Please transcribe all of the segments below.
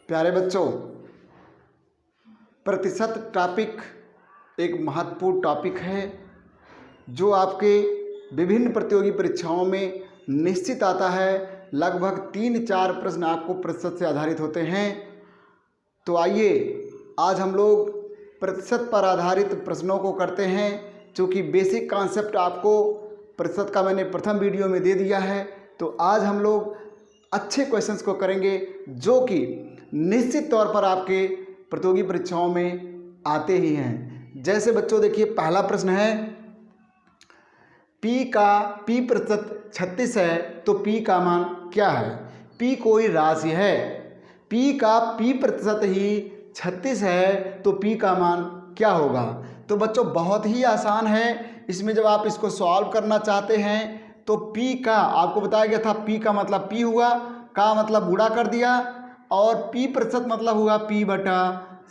प्यारे बच्चों, प्रतिशत टॉपिक एक महत्वपूर्ण टॉपिक है जो आपके विभिन्न प्रतियोगी परीक्षाओं में निश्चित आता है। लगभग 3-4 प्रश्न आपको प्रतिशत से आधारित होते हैं। तो आइए आज हम लोग प्रतिशत पर आधारित प्रश्नों को करते हैं। चूँकि बेसिक कॉन्सेप्ट आपको प्रतिशत का मैंने प्रथम वीडियो में दे दिया है, तो आज हम लोग अच्छे क्वेश्चंस को करेंगे जो कि निश्चित तौर पर आपके प्रतियोगी परीक्षाओं में आते ही हैं। जैसे बच्चों देखिए, पहला प्रश्न है p प्रतिशत 36 है तो p का मान क्या है। p कोई राशि है, p का p प्रतिशत ही 36 है तो p का मान क्या होगा। तो बच्चों बहुत ही आसान है। इसमें जब आप इसको सॉल्व करना चाहते हैं तो p का आपको बताया गया था, p का मतलब p हुआ, का मतलब गुणा कर दिया, और p प्रतिशत मतलब हुआ p बटा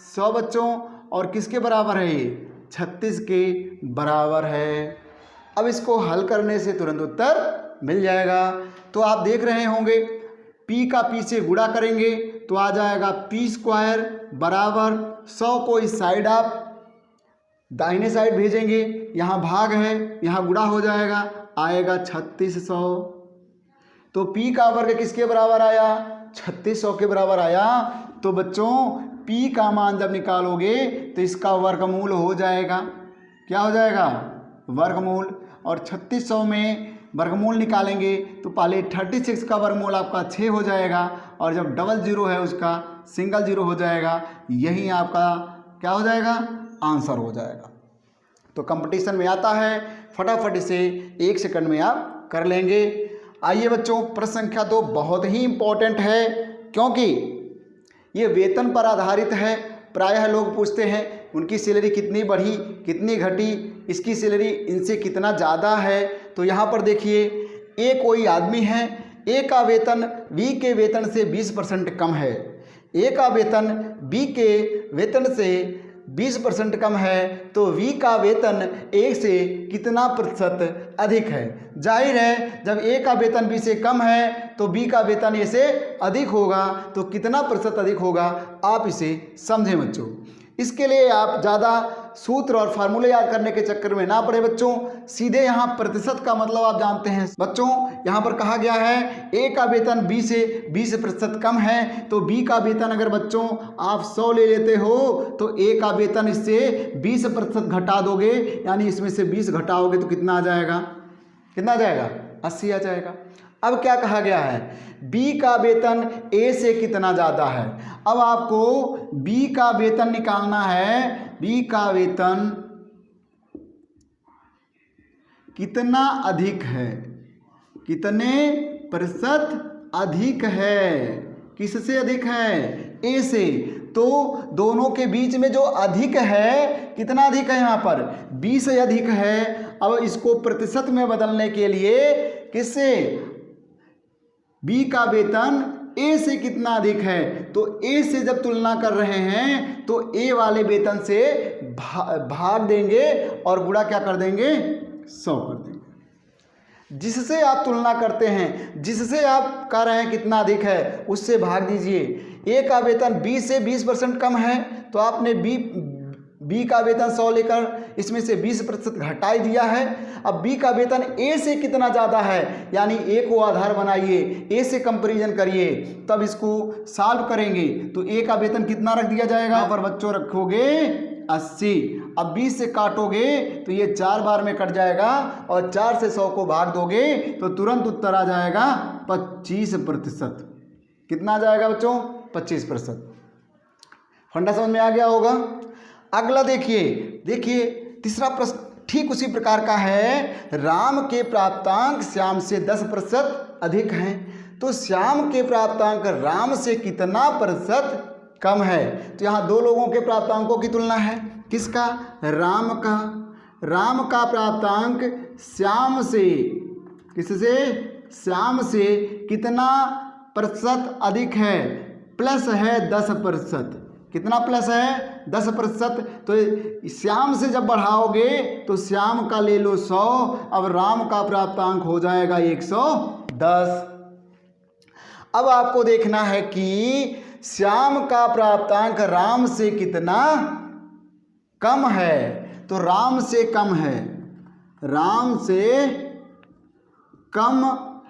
100 बच्चों। और किसके बराबर है ये? 36 के बराबर है। अब इसको हल करने से तुरंत उत्तर मिल जाएगा। तो आप देख रहे होंगे p का p से गुणा करेंगे तो आ जाएगा p² बराबर 100 को इस साइड आप दाहिने साइड भेजेंगे, यहाँ भाग है, यहाँ गुणा हो जाएगा, आएगा 3600। तो p का वर्ग किसके बराबर आया? 3600 के बराबर आया। तो बच्चों p का मान जब निकालोगे तो इसका वर्गमूल हो जाएगा। क्या हो जाएगा? वर्गमूल। और 3600 में वर्गमूल निकालेंगे तो पहले 36 का वर्गमूल आपका 6 हो जाएगा, और जब डबल जीरो है उसका सिंगल जीरो हो जाएगा। यही आपका क्या हो जाएगा? आंसर हो जाएगा। तो कंपटीशन में आता है, फटाफट इसे 1 सेकंड में आप कर लेंगे। आइए बच्चों, प्रश्न संख्या 2 बहुत ही इम्पोर्टेंट है क्योंकि ये वेतन पर आधारित है। प्रायः लोग पूछते हैं उनकी सैलरी कितनी बढ़ी, कितनी घटी, इसकी सैलरी इनसे कितना ज़्यादा है। तो यहाँ पर देखिए, ए कोई आदमी है, ए का वेतन बी के वेतन से 20% कम है। ए का वेतन बी के वेतन से 20% कम है, तो वी का वेतन ए से कितना प्रतिशत अधिक है। जाहिर है जब ए का वेतन बी से कम है तो बी का वेतन ए से अधिक होगा। तो कितना प्रतिशत अधिक होगा, आप इसे समझें बच्चों। इसके लिए आप ज़्यादा सूत्र और फार्मूले याद करने के चक्कर में ना पड़े बच्चों, सीधे यहाँ प्रतिशत का मतलब आप जानते हैं बच्चों। यहाँ पर कहा गया है ए का वेतन बी से 20% कम है, तो बी का वेतन अगर बच्चों आप 100 ले लेते हो तो ए का वेतन इससे 20% घटा दोगे, यानी इसमें से 20 घटाओगे तो कितना आ जाएगा? कितना आ जाएगा? 80 आ जाएगा। अब क्या कहा गया है? बी का वेतन ए से कितना ज़्यादा है। अब आपको बी का वेतन निकालना है। बी का वेतन कितना अधिक है, कितने प्रतिशत अधिक है, किससे अधिक है? ए से। तो दोनों के बीच में जो अधिक है, कितना अधिक है यहाँ पर? 20 से अधिक है। अब इसको प्रतिशत में बदलने के लिए किससे? बी का वेतन ए से कितना अधिक है, तो ए से जब तुलना कर रहे हैं तो ए वाले वेतन से भाग देंगे और गुणा क्या कर देंगे? 100 कर देंगे। जिससे आप तुलना करते हैं, जिससे आप कह रहे हैं कितना अधिक है, उससे भाग दीजिए। ए का वेतन बी से 20% कम है, तो आपने बी का वेतन 100 लेकर इसमें से 20% घटा ही दिया है। अब बी का वेतन ए से कितना ज़्यादा है, यानी ए को आधार बनाइए, ए से कंपैरिजन करिए, तब इसको सॉल्व करेंगे तो ए का वेतन कितना रख दिया जाएगा? यहाँ पर बच्चों रखोगे 80। अब 20 से काटोगे तो ये 4 बार में कट जाएगा, और 4 से 100 को भाग दोगे तो तुरंत उत्तर आ जाएगा 25%। कितना आ जाएगा बच्चों? 25%। फंडा समझ में आ गया होगा। अगला देखिए तीसरा प्रश्न ठीक उसी प्रकार का है। राम के प्राप्तांक श्याम से 10% अधिक हैं, तो श्याम के प्राप्तांक राम से कितना प्रतिशत कम है। तो यहाँ दो लोगों के प्राप्तांकों की तुलना है। किसका? राम का। राम का प्राप्तांक श्याम से, किससे? श्याम से कितना प्रतिशत अधिक है? प्लस है 10%। कितना प्लस है? 10%। तो श्याम से जब बढ़ाओगे तो श्याम का ले लो 100, अब राम का प्राप्तांक हो जाएगा 110। अब आपको देखना है कि श्याम का प्राप्तांक राम से कितना कम है। तो राम से कम है, राम से कम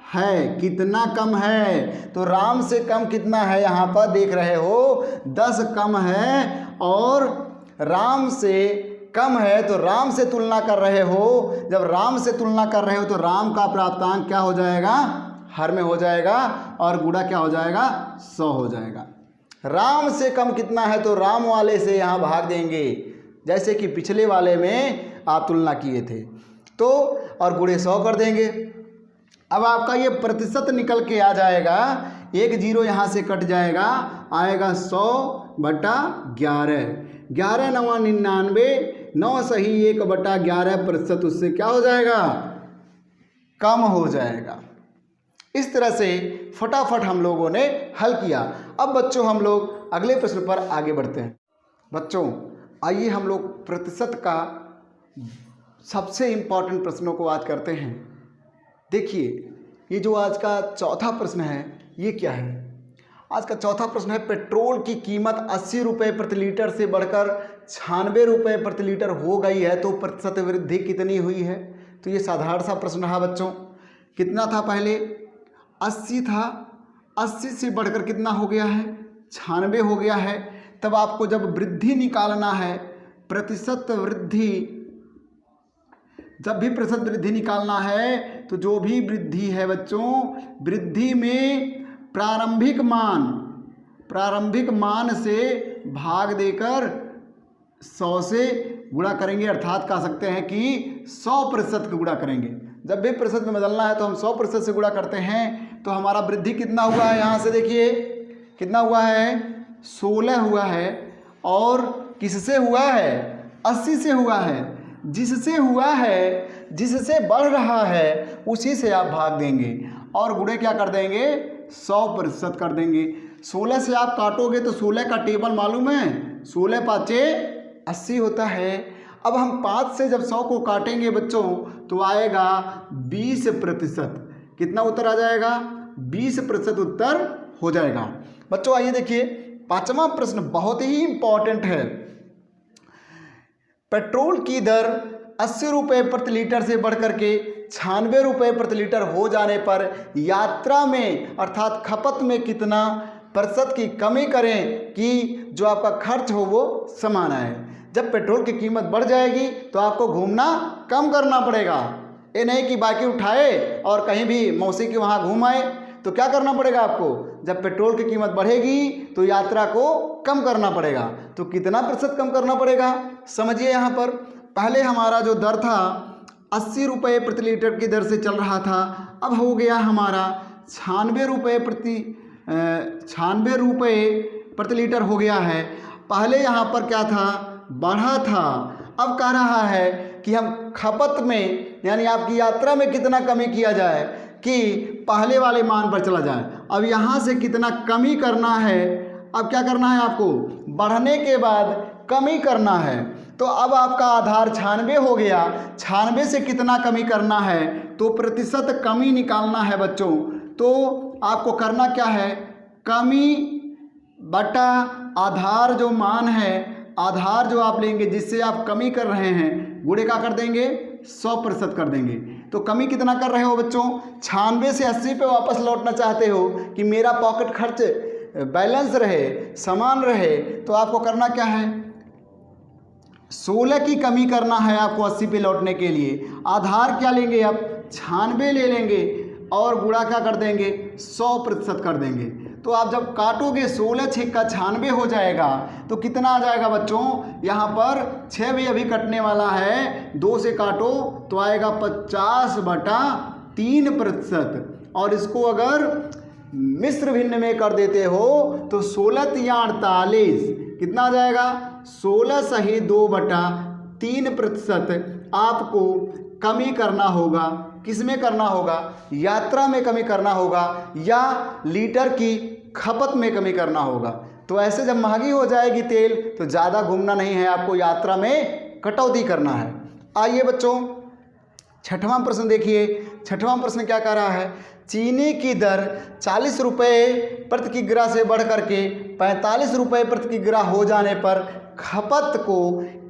है, कितना कम है। तो राम से कम कितना है, यहाँ पर देख रहे हो 10 कम है, और राम से कम है तो राम से तुलना कर रहे हो। जब राम से तुलना कर रहे हो तो राम का प्राप्तांक क्या हो जाएगा, हर में हो जाएगा, और गुणा क्या हो जाएगा, 100 हो जाएगा। राम से कम कितना है तो राम वाले से यहाँ भाग देंगे, जैसे कि पिछले वाले में आप तुलना किए थे, तो और गुणे 100 कर देंगे। अब आपका ये प्रतिशत निकल के आ जाएगा, 1 0 यहाँ से कट जाएगा, आएगा 100/11। 11 9 99, 9 सही 1/11%, उससे क्या हो जाएगा, कम हो जाएगा। इस तरह से फटाफट हम लोगों ने हल किया। अब बच्चों हम लोग अगले प्रश्न पर आगे बढ़ते हैं। बच्चों आइए हम लोग प्रतिशत का सबसे इम्पॉर्टेंट प्रश्नों को आज करते हैं। देखिए ये जो आज का चौथा प्रश्न है ये क्या है। आज का चौथा प्रश्न है, पेट्रोल की कीमत 80 रुपये प्रति लीटर से बढ़कर 96 रुपये प्रति लीटर हो गई है, तो प्रतिशत वृद्धि कितनी हुई है। तो ये साधारण सा प्रश्न रहा बच्चों। कितना था, पहले 80 था, 80 से बढ़कर कितना हो गया है, 96 हो गया है। तब आपको जब वृद्धि निकालना है, प्रतिशत वृद्धि, जब भी प्रतिशत वृद्धि निकालना है तो जो भी वृद्धि है बच्चों, वृद्धि में प्रारंभिक मान से भाग देकर 100 से गुणा करेंगे, अर्थात कह सकते हैं कि 100% का गुणा करेंगे। जब भी प्रतिशत में बदलना है तो हम 100% से गुणा करते हैं। तो हमारा वृद्धि कितना हुआ है, यहाँ से देखिए कितना हुआ है, 16 हुआ है, और किससे हुआ है, 80 से हुआ है। जिससे हुआ है, जिससे बढ़ रहा है, उसी से आप भाग देंगे और गुणे क्या कर देंगे, 100% कर देंगे। 16 से आप काटोगे तो 16 का टेबल मालूम है, 16 5 80 होता है। अब हम 5 से जब 100 को काटेंगे बच्चों तो आएगा 20%। कितना उत्तर आ जाएगा, 20% उत्तर हो जाएगा। बच्चों आइए देखिए, पांचवा प्रश्न बहुत ही इंपॉर्टेंट है। पेट्रोल की दर 80 रुपये प्रति लीटर से बढ़कर के 96 रुपये प्रति लीटर हो जाने पर यात्रा में अर्थात खपत में कितना प्रतिशत की कमी करें कि जो आपका खर्च हो वो समान आए। जब पेट्रोल की कीमत बढ़ जाएगी तो आपको घूमना कम करना पड़ेगा। ये नहीं कि बाइकें उठाए और कहीं भी मौसी के वहाँ घूम आए। तो क्या करना पड़ेगा आपको, जब पेट्रोल की कीमत बढ़ेगी तो यात्रा को कम करना पड़ेगा। तो कितना प्रतिशत कम करना पड़ेगा, समझिए। यहाँ पर पहले हमारा जो दर था 80 रुपये प्रति लीटर की दर से चल रहा था, अब हो गया हमारा 96 रुपये प्रति लीटर हो गया है। पहले यहाँ पर क्या था, बढ़ा था, अब कह रहा है कि हम खपत में यानी आपकी यात्रा में कितना कमी किया जाए कि पहले वाले मान पर चला जाए। अब यहाँ से कितना कमी करना है, अब क्या करना है आपको, बढ़ने के बाद कमी करना है। तो अब आपका आधार 96 हो गया, 96 से कितना कमी करना है, तो प्रतिशत कमी निकालना है बच्चों। तो आपको करना क्या है, कमी बटा आधार जो मान है, आधार जो आप लेंगे जिससे आप कमी कर रहे हैं, गुणे का कर देंगे 100% कर देंगे। तो कमी कितना कर रहे हो बच्चों, 96 से 80 पे वापस लौटना चाहते हो कि मेरा पॉकेट खर्च बैलेंस रहे, समान रहे। तो आपको करना क्या है, 16 की कमी करना है आपको 80 पे लौटने के लिए। आधार क्या लेंगे, आप 96 ले लेंगे और गुणा क्या कर देंगे, 100% कर देंगे। तो आप जब काटोगे 16 6 का 96 हो जाएगा। तो कितना आ जाएगा बच्चों, यहाँ पर 6 भी अभी कटने वाला है, 2 से काटो तो आएगा 50/3%। और इसको अगर मिश्र भिन्न में कर देते हो तो 16 या 48 कितना आ जाएगा, 16 सही 2/3% आपको कमी करना होगा। किस में करना होगा, यात्रा में कमी करना होगा या लीटर की खपत में कमी करना होगा। तो ऐसे जब महंगी हो जाएगी तेल तो ज़्यादा घूमना नहीं है, आपको यात्रा में कटौती करना है। आइए बच्चों छठवां प्रश्न देखिए। छठवां प्रश्न क्या कह रहा है, चीनी की दर 40 रुपये प्रति किग्रा से बढ़ करके 45 रुपये प्रति किग्रा हो जाने पर खपत को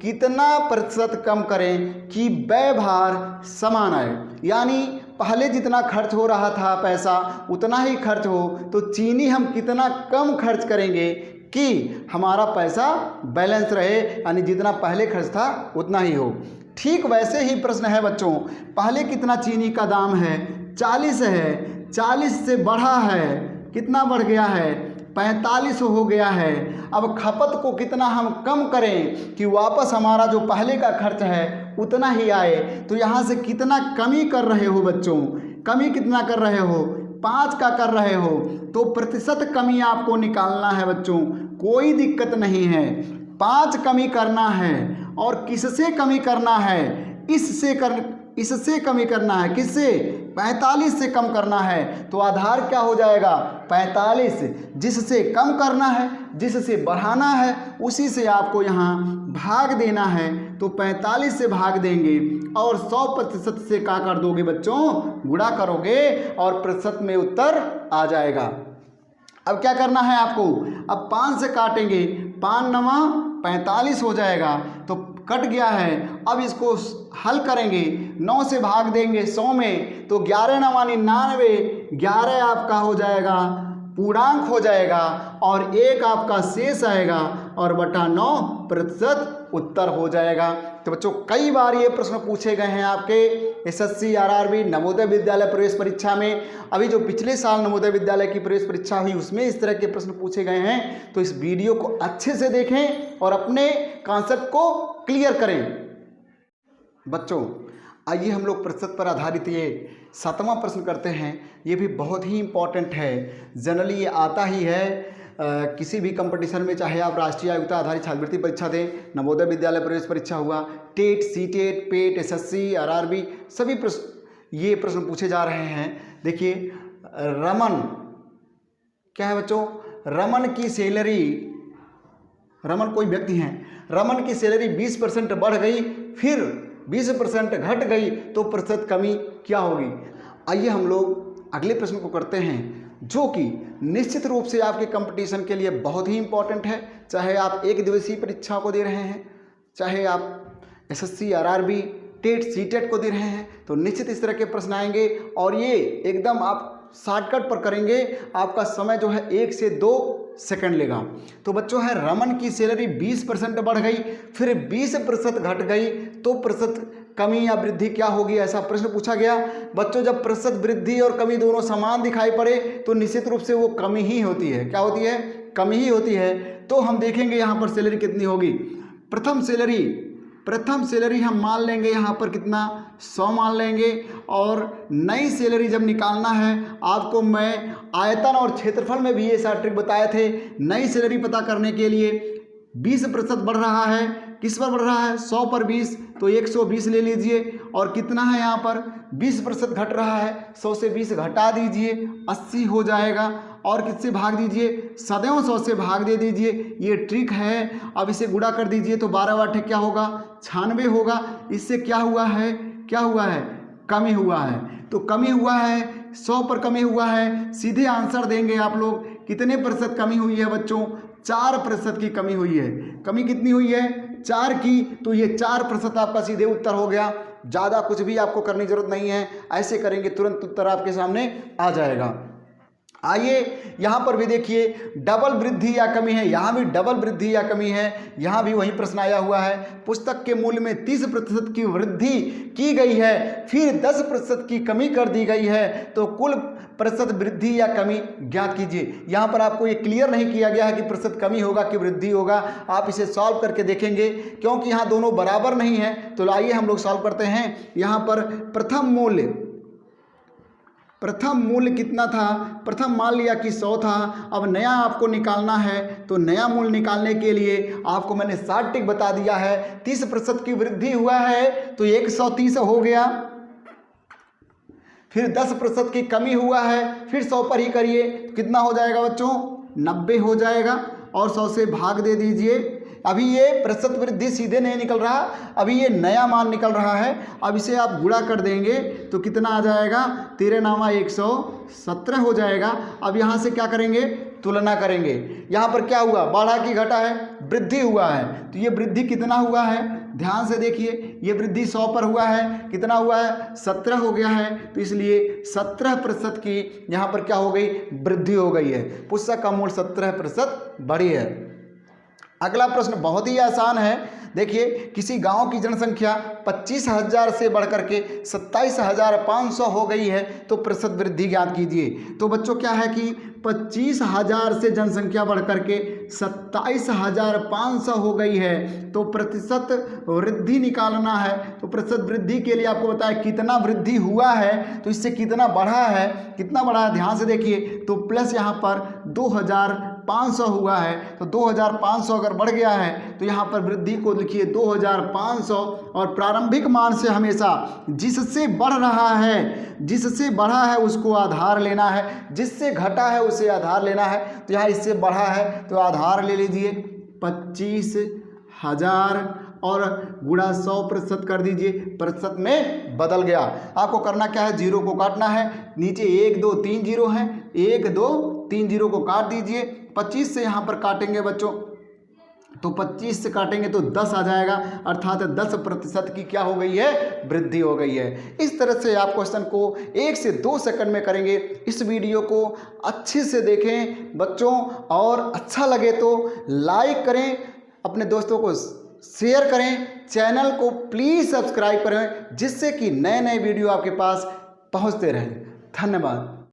कितना प्रतिशत कम करें कि व्यय भार समान आए। यानी पहले जितना खर्च हो रहा था पैसा उतना ही खर्च हो, तो चीनी हम कितना कम खर्च करेंगे कि हमारा पैसा बैलेंस रहे, यानी जितना पहले खर्च था उतना ही हो। ठीक वैसे ही प्रश्न है बच्चों, पहले कितना चीनी का दाम है 40 है, 40 से बढ़ा है, कितना बढ़ गया है 45 हो गया है। अब खपत को कितना हम कम करें कि वापस हमारा जो पहले का खर्च है उतना ही आए। तो यहाँ से कितना कमी कर रहे हो बच्चों, कमी कितना कर रहे हो 5 का कर रहे हो, तो प्रतिशत कमी आपको निकालना है बच्चों, कोई दिक्कत नहीं है। 5 कमी करना है और किससे कमी करना है, इससे कमी करना है, किससे 45 से कम करना है। तो आधार क्या हो जाएगा 45, जिससे कम करना है जिससे बढ़ाना है उसी से आपको यहाँ भाग देना है। तो 45 से भाग देंगे और 100% से क्या कर दोगे बच्चों, गुणा करोगे और प्रतिशत में उत्तर आ जाएगा। अब क्या करना है आपको, अब 5 से काटेंगे, 5 9 45 हो जाएगा, तो कट गया है। अब इसको हल करेंगे, 9 से भाग देंगे 100 में, तो 11 9 99, 11 आपका हो जाएगा पूर्णांक हो जाएगा और 1 आपका शेष आएगा और बटा 9% उत्तर हो जाएगा। तो बच्चों कई बार ये प्रश्न पूछे गए हैं आपके एसएससी आरआरबी नवोदय विद्यालय प्रवेश परीक्षा में। अभी जो पिछले साल नवोदय विद्यालय की प्रवेश परीक्षा हुई उसमें इस तरह के प्रश्न पूछे गए हैं। तो इस वीडियो को अच्छे से देखें और अपने कॉन्सेप्ट को क्लियर करें। बच्चों आइए हम लोग प्रतिशत पर आधारित ये 7वां प्रश्न करते हैं। ये भी बहुत ही इम्पॉर्टेंट है, जनरली ये आता ही है किसी भी कंपटीशन में, चाहे आप राष्ट्रीय आयोग्यता आधारित छात्रवृत्ति परीक्षा दें, नवोदय विद्यालय प्रवेश परीक्षा हुआ, टेट सीटेट पेट एसएससी आरआरबी, सभी ये प्रश्न पूछे जा रहे हैं। देखिए रमन क्या है बच्चों, रमन की सैलरी, रमन कोई व्यक्ति हैं, रमन की सैलरी 20% बढ़ गई फिर 20% घट गई, तो प्रतिशत कमी क्या होगी। आइए हम लोग अगले प्रश्न को करते हैं, जो कि निश्चित रूप से आपके कंपटीशन के लिए बहुत ही इंपॉर्टेंट है। चाहे आप एक दिवसीय परीक्षा को दे रहे हैं, चाहे आप एसएससी आरआरबी टेट सीटेट को दे रहे हैं, तो निश्चित इस तरह के प्रश्न आएंगे और ये एकदम आप शॉर्टकट पर करेंगे, आपका समय जो है 1 से 2 सेकंड लेगा। तो बच्चों है रमन की सैलरी 20% बढ़ गई फिर 20% घट गई, तो प्रतिशत कमी या वृद्धि क्या होगी, ऐसा प्रश्न पूछा गया। बच्चों जब प्रतिशत वृद्धि और कमी दोनों समान दिखाई पड़े तो निश्चित रूप से वो कमी ही होती है। क्या होती है, कमी ही होती है। तो हम देखेंगे यहाँ पर सैलरी कितनी होगी। प्रथम सैलरी हम मान लेंगे यहाँ पर कितना 100 मान लेंगे, और नई सैलरी जब निकालना है आपको मैं आयतन और क्षेत्रफल में भी ये सारे ट्रिक बताए थे। नई सैलरी पता करने के लिए 20% बढ़ रहा है, किस पर बढ़ रहा है 100 पर 20, तो 120 ले लीजिए, और कितना है यहाँ पर 20% घट रहा है, 100 से 20 घटा दीजिए 80 हो जाएगा, और किससे भाग दीजिए सदैव 100 से भाग दे दीजिए, ये ट्रिक है। अब इसे गुणा कर दीजिए तो 12 8 क्या होगा 96 होगा। इससे क्या हुआ है कमी हुआ है। तो कमी हुआ है 100 पर कमी हुआ है, सीधे आंसर देंगे आप लोग कितने प्रतिशत कमी हुई है बच्चों, 4% की कमी हुई है। कमी कितनी हुई है 4 की, तो ये 4% आपका सीधे उत्तर हो गया। ज़्यादा कुछ भी आपको करने की जरूरत नहीं है, ऐसे करेंगे तुरंत उत्तर आपके सामने आ जाएगा। आइए यहाँ पर भी देखिए डबल वृद्धि या कमी है, यहाँ भी डबल वृद्धि या कमी है, यहाँ भी वही प्रश्न आया हुआ है। पुस्तक के मूल्य में 30% की वृद्धि की गई है फिर 10% की कमी कर दी गई है, तो कुल प्रतिशत वृद्धि या कमी ज्ञात कीजिए। यहाँ पर आपको ये क्लियर नहीं किया गया है कि प्रतिशत कमी होगा कि वृद्धि होगा, आप इसे सॉल्व करके देखेंगे क्योंकि यहाँ दोनों बराबर नहीं है। तो आइए हम लोग सॉल्व करते हैं। यहाँ पर प्रथम मूल्य कितना था, प्रथम मान लिया कि 100 था, अब नया आपको निकालना है, तो नया मूल्य निकालने के लिए आपको मैंने 60 टिक बता दिया है। 30% की वृद्धि हुआ है तो 130 हो गया, फिर 10% की कमी हुआ है, फिर 100 पर ही करिए, तो कितना हो जाएगा बच्चों 90 हो जाएगा, और 100 से भाग दे दीजिए अभी ये प्रतिशत वृद्धि सीधे नहीं निकल रहा, अभी ये नया मान निकल रहा है। अब इसे आप गुणा कर देंगे तो कितना आ जाएगा, 13 नामा 117 हो जाएगा। अब यहाँ से क्या करेंगे, तुलना करेंगे। यहाँ पर क्या हुआ, बढ़ा कि घटा है, वृद्धि हुआ है। तो ये वृद्धि कितना हुआ है, ध्यान से देखिए, ये वृद्धि 100 पर हुआ है, कितना हुआ है, 17 हो गया है। तो इसलिए 17% की यहाँ पर क्या हो गई, वृद्धि हो गई है। पुस्तक का मूल्य 17% बढ़ी है। अगला प्रश्न बहुत ही आसान है। देखिए, किसी गांव की जनसंख्या 25,000 से बढ़कर के 27,500 हो गई है, तो प्रतिशत वृद्धि ज्ञात कीजिए। तो बच्चों क्या है कि 25,000 से जनसंख्या बढ़कर के 27,500 हो गई है, तो प्रतिशत वृद्धि निकालना है। तो प्रतिशत वृद्धि के लिए आपको बताया कितना वृद्धि हुआ है, तो इससे कितना बढ़ा है, कितना बढ़ा है, ध्यान से देखिए। तो प्लस यहाँ पर 2,500 हुआ है, तो 2,500 अगर बढ़ गया है तो यहाँ पर वृद्धि को लिखिए 2,500, और प्रारंभिक मान से हमेशा जिससे बढ़ रहा है, जिससे बढ़ा है उसको आधार लेना है, जिससे घटा है उसे आधार लेना है। तो यहाँ इससे बढ़ा है तो आधार ले लीजिए 25,000 और गुणा 100% कर दीजिए, प्रतिशत में बदल गया। आपको करना क्या है, जीरो को काटना है, नीचे 1 2 3 जीरो हैं, 1 2 3 जीरो को काट दीजिए। 25 से यहाँ पर काटेंगे बच्चों, तो 25 से काटेंगे तो 10 आ जाएगा, अर्थात 10% की क्या हो गई है, वृद्धि हो गई है। इस तरह से आप क्वेश्चन को 1 से 2 सेकंड में करेंगे। इस वीडियो को अच्छे से देखें बच्चों, और अच्छा लगे तो लाइक करें, अपने दोस्तों को शेयर करें, चैनल को प्लीज़ सब्सक्राइब करें, जिससे कि नए नए वीडियो आपके पास पहुंचते रहें। धन्यवाद।